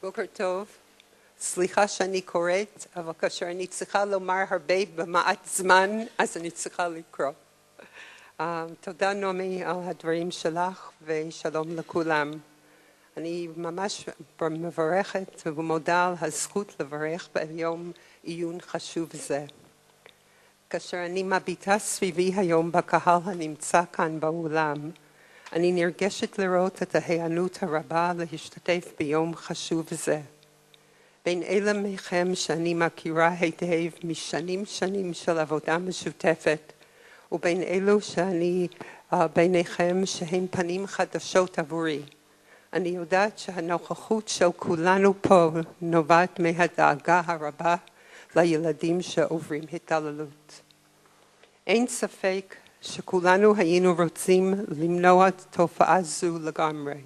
בוקר טוב. סליחה שאני קוראת, אבל כאשר אני צריכה לומר הרבה במעט זמן, אז אני צריכה לקרוא. תודה נעמי על הדברים שלך ושלום לכולם. אני ממש מברכת ומודה על הזכות לברך ביום עיון חשוב זה. כאשר אני מביטה סביבי היום בקהל הנמצא כאן באולם, אני נרגשת לראות את ההיענות הרבה להשתתף ביום חשוב זה. בין אלה מכם שאני מכירה היטב משנים של עבודה משותפת, ובין אלו שאני ביניכם שהם פנים חדשות עבורי. אני יודעת שהנוכחות של כולנו פה נובעת מהדאגה הרבה לילדים שעוברים התעללות. אין ספק שכולנו היינו רוצים למנוע תופעה זו לגמרי,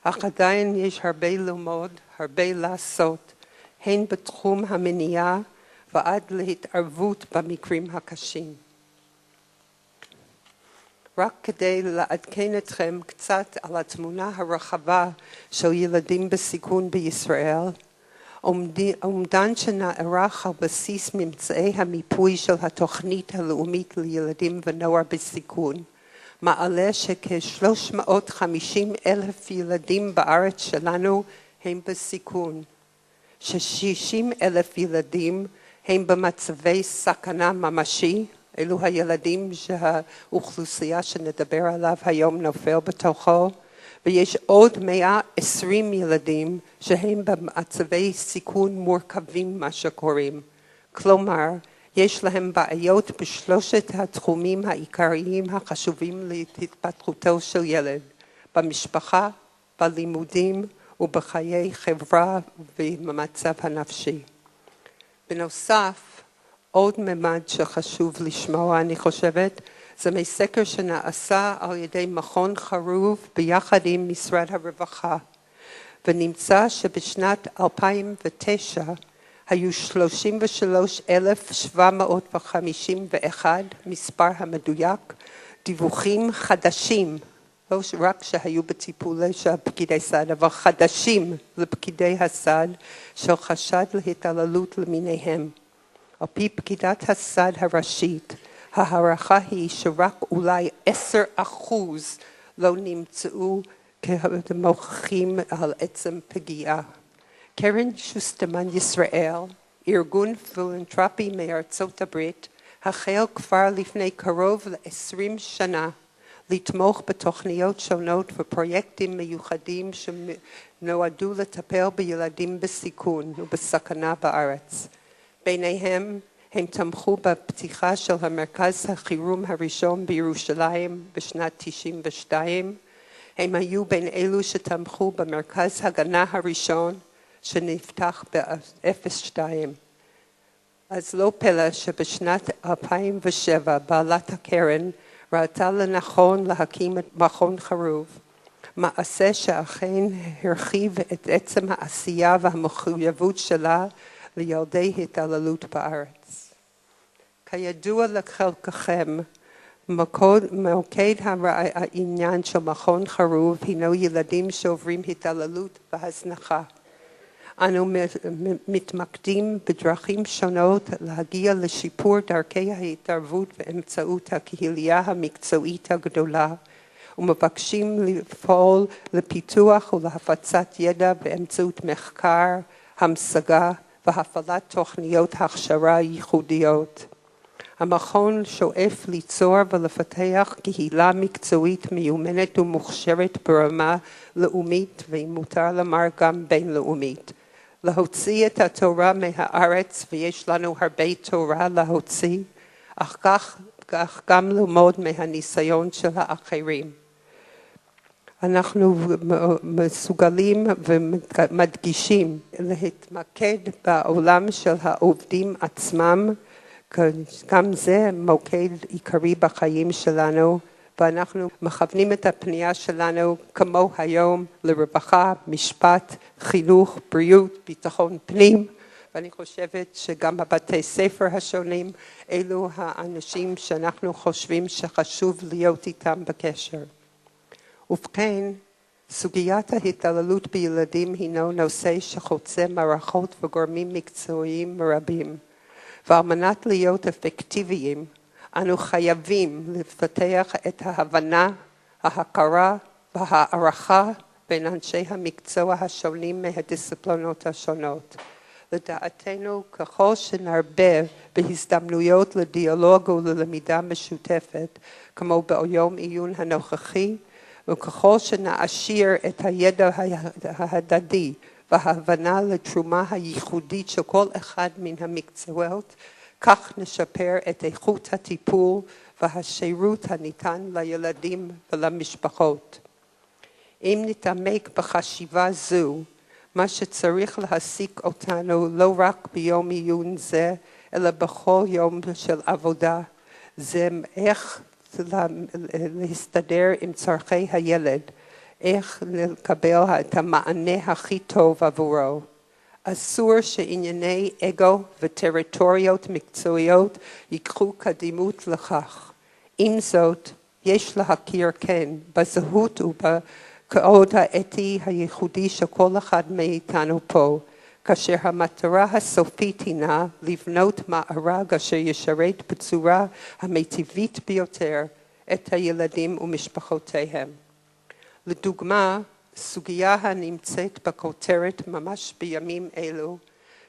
אך עדיין יש הרבה ללמוד, הרבה לעשות, הן בתחום המניעה ועד להתערבות במקרים הקשים. רק כדי לעדכן אתכם קצת על התמונה הרחבה של ילדים בסיכון בישראל, אומדן שנערך על בסיס ממצאי המיפוי של התוכנית הלאומית לילדים ונוער בסיכון, מעלה שכ-350,000 ילדים בארץ שלנו הם בסיכון, ש60,000 ילדים הם במצבי סכנה ממשי, אלו הילדים שהאוכלוסייה שנדבר עליו היום נופל בתוכו, ויש עוד 120 ילדים שהם במצבי סיכון מורכבים מה שקוראים. כלומר, יש להם בעיות בשלושת התחומים העיקריים החשובים להתפתחותו של ילד, במשפחה, בלימודים ובחיי חברה ובמצב הנפשי. בנוסף, עוד ממד שחשוב לשמוע, אני חושבת, זה מסקר שנעשה על ידי מכון חרוב ביחד עם משרד הרווחה, ונמצא שבשנת 2009 היו 33,751, מספר המדויק, דיווחים חדשים, לא רק שהיו בטיפולי של פקידי סעד, אבל חדשים לפקידי הסעד של חשד להתעללות למיניהם. על פי פקידת הסעד הראשית, ההערכה היא שרק אולי 10% לא נמצאו כמוכחים על עצם פגיעה. קרן שוסטרמן ישראל, ארגון פילנתרופי מארצות הברית, החל כבר לפני קרוב ל-20 שנה לתמוך בתוכניות שונות ופרויקטים מיוחדים שנועדו לטפל בילדים בסיכון ובסכנה בארץ. ביניהם הם תמכו בפתיחה של המרכז החירום הראשון בירושלים בשנת 92. הם היו בין אלו שתמכו במרכז הגנה הראשון שנפתח ב-02. אז לא פלא שבשנת 2007 בעלת הקרן ראתה לנכון להקים את מכון חרוב, מעשה שאכן הרחיב את עצם העשייה והמחויבות שלה לילדי התעללות בארץ. כידוע לחלקכם, מוקד העניין של מכון חרוב הינו ילדים שעוברים התעללות והזנחה. אנו מתמקדים בדרכים שונות להגיע לשיפור דרכי ההתערבות באמצעות הקהילייה המקצועית הגדולה, ומבקשים לפעול לפיתוח ולהפצת ידע באמצעות מחקר, המשגה והפעלת תוכניות הכשרה ייחודיות. המכון שואף ליצור ולפתח קהילה מקצועית מיומנת ומוכשרת ברמה לאומית, ואם מותר לומר גם בינלאומית. להוציא את התורה מהארץ, ויש לנו הרבה תורה להוציא, אך כך גם ללמוד מהניסיון של האחרים. אנחנו מסוגלים ומדגישים להתמקד בעולם של העובדים עצמם, גם זה מוקד עיקרי בחיים שלנו, ואנחנו מכוונים את הפנייה שלנו כמו היום לרווחה, משפט, חינוך, בריאות, ביטחון פנים, ואני חושבת שגם בבתי ספר השונים אלו האנשים שאנחנו חושבים שחשוב להיות איתם בקשר. ובכן, סוגיית ההתעללות בילדים הינו נושא שחוצה מערכות וגורמים מקצועיים רבים, ועל מנת להיות אפקטיביים, אנו חייבים לפתח את ההבנה, ההכרה וההערכה בין אנשי המקצוע השונים מהדיסציפלינות השונות. לדעתנו, ככל שנרבה בהזדמנויות לדיאלוג וללמידה משותפת, כמו ביום עיון הנוכחי, וככל שנעשיר את הידע ההדדי וההבנה לתרומה הייחודית של כל אחד מן המקצועות, כך נשפר את איכות הטיפול והשירות הניתן לילדים ולמשפחות. אם נתעמק בחשיבה זו, מה שצריך להעסיק אותנו לא רק ביום עיון זה, אלא בכל יום של עבודה, זה איך להסתדר עם צורכי הילד, איך לקבל את המענה הכי טוב עבורו. אסור שענייני אגו וטריטוריות מקצועיות ייקחו קדימות לכך. עם זאת, יש להכיר כן בזהות ובקוד האתי הייחודי של כל אחד מאיתנו פה, כאשר המטרה הסופית הינה לבנות מארג אשר ישרת בצורה המיטבית ביותר את הילדים ומשפחותיהם. לדוגמה, סוגיה הנמצאת בכותרת ממש בימים אלו,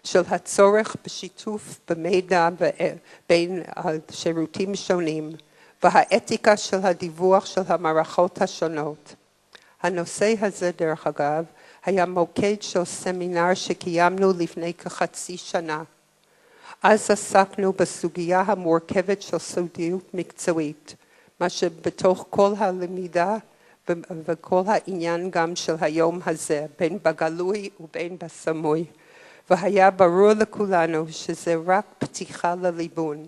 של הצורך בשיתוף במידע בין שירותים שונים, והאתיקה של הדיווח של המערכות השונות. הנושא הזה, דרך אגב, היה מוקד של סמינר שקיימנו לפני כחצי שנה. אז עסקנו בסוגיה המורכבת של סודיות מקצועית, מה שבתוך כל הלמידה וכל העניין גם של היום הזה, בין בגלוי ובין בסמוי. והיה ברור לכולנו שזה רק פתיחה לליבון.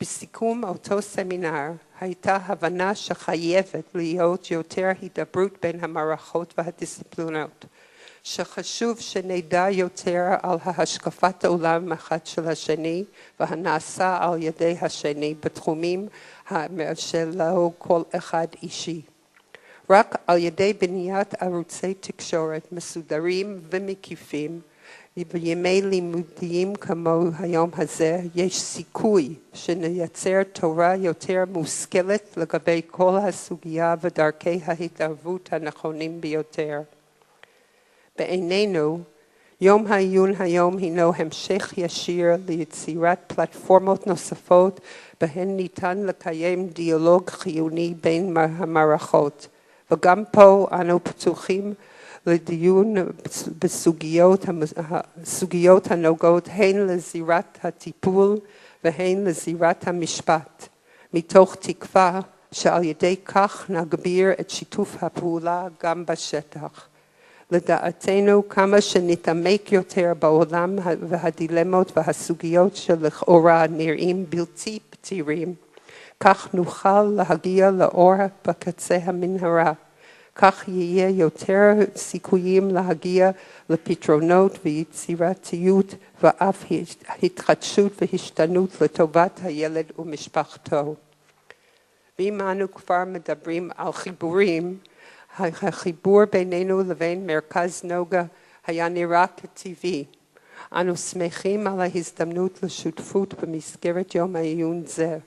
בסיכום אותו סמינר הייתה הבנה שחייבת להיות יותר הידברות בין המערכות והדיסציפלינות, שחשוב שנדע יותר על השקפת העולם אחד של השני והנעשה על ידי השני בתחומים שלו כל אחד אישי. רק על ידי בניית ערוצי תקשורת מסודרים ומקיפים, בימי לימודיים כמו היום הזה, יש סיכוי שנייצר תורה יותר מושכלת לגבי כל הסוגיה ודרכי ההתערבות הנכונים ביותר. בעינינו, יום העיון היום הינו המשך ישיר ליצירת פלטפורמות נוספות בהן ניתן לקיים דיאלוג חיוני בין המערכות, וגם פה אנו פתוחים לדיון בסוגיות הנוגעות הן לזירת הטיפול והן לזירת המשפט, מתוך תקווה שעל ידי כך נגביר את שיתוף הפעולה גם בשטח. לדעתנו, כמה שנתעמק יותר בעולם והדילמות והסוגיות שלכאורה נראים בלתי פתירים, כך נוכל להגיע לאור בקצה המנהרה. כך יהיה יותר סיכויים להגיע לפתרונות ויצירתיות ואף התחדשות והשתנות לטובת הילד ומשפחתו. ואם אנו כבר מדברים על חיבורים, החיבור בינינו לבין מרכז נוגה היה נראה כטבעי. אנו שמחים על ההזדמנות לשותפות במסגרת יום העיון זה.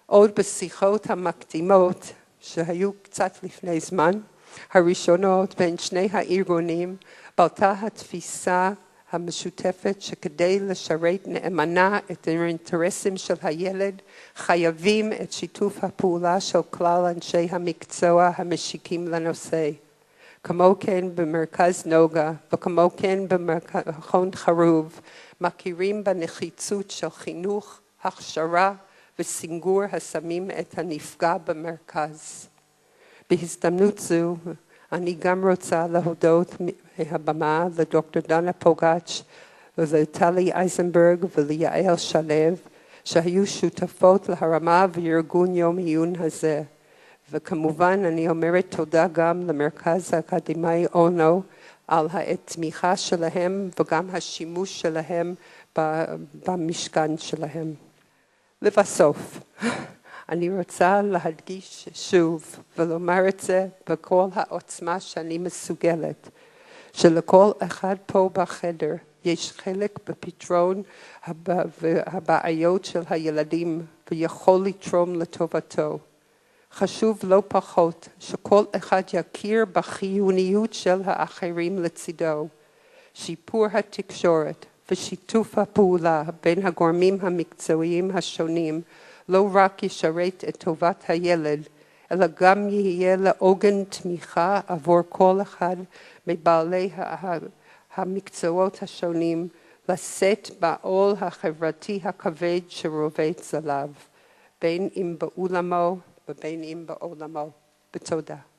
עוד בשיחות המקדימות שהיו קצת לפני זמן, הראשונות בין שני הארגונים, בלטה התפיסה המשותפת שכדי לשרת נאמנה את האינטרסים של הילד, חייבים את שיתוף הפעולה של כלל אנשי המקצוע המשיקים לנושא. כמו כן במרכז נוגה וכמו כן במכון חרוב, מכירים בנחיצות של חינוך, הכשרה וסינגור השמים את הנפגע במרכז. בהזדמנות זו, אני גם רוצה להודות מהבמה לדוקטור דנה פוגץ' ולטלי אייזנברג וליעל שלו, שהיו שותפות להרמה וארגון יום עיון הזה. וכמובן אני אומרת תודה גם למרכז האקדמי אונו על התמיכה שלהם וגם השימוש שלהם במשכן שלהם. לבסוף, אני רוצה להדגיש שוב ולומר את זה בכל העוצמה שאני מסוגלת, שלכל אחד פה בחדר יש חלק בפתרון הבעיות של הילדים ויכול לתרום לטובתו. חשוב לא פחות שכל אחד יכיר בחיוניות של האחרים לצידו. שיפור התקשורת ושיתוף הפעולה בין הגורמים המקצועיים השונים לא רק ישרת את טובת הילד, אלא גם יהיה לעוגן תמיכה עבור כל אחד מבעלי המקצועות השונים לשאת בעול החברתי הכבד שרובץ עליו, בין אם באולמו ובין אם בעולמו. בתודה.